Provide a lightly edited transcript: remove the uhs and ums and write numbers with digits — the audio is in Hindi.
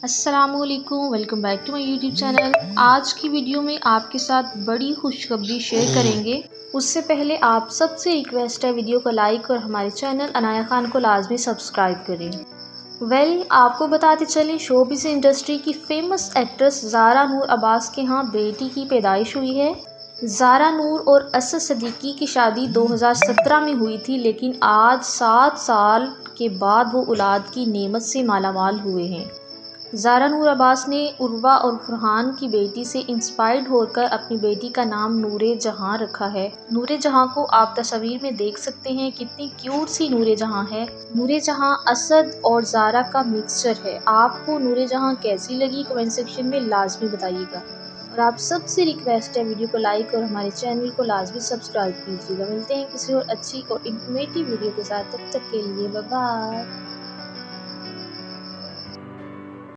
अस्सलामुअलैकुम, welcome back to my YouTube channel. आज की वीडियो में आपके साथ बड़ी खुशखबरी शेयर करेंगे। उससे पहले आप सबसे रिक्वेस्ट है, वीडियो को लाइक और हमारे चैनल अनाया खान को लाजमी सब्सक्राइब करें। आपको बताते चलें, शोबिज़ इंडस्ट्री की फेमस एक्ट्रेस ज़ारा नूर अब्बास के यहाँ बेटी की पैदाइश हुई है। ज़ारा नूर और असद सिद्दीकी की शादी 2017 में हुई थी, लेकिन आज 7 साल के बाद वो औलाद की नेमत से मालामाल हुए हैं। ज़ारा नूर अब्बास ने उर्वा और फरहान की बेटी से इंस्पायर्ड होकर अपनी बेटी का नाम नूरे जहां रखा है। नूरे जहां को आप तस्वीर में देख सकते हैं, कितनी क्यूट सी नूरे जहां है। नूरे जहां असद और ज़ारा का मिक्सचर है। आपको नूरे जहां कैसी लगी कमेंट सेक्शन में लाजमी बताइएगा। और आप सबसे रिक्वेस्ट है, वीडियो को लाइक और हमारे चैनल को लाजमी सब्सक्राइब कीजिएगा। मिलते हैं किसी और अच्छी और इन्फॉर्मेटिव वीडियो के साथ, तब तक के लिए बाय बाय।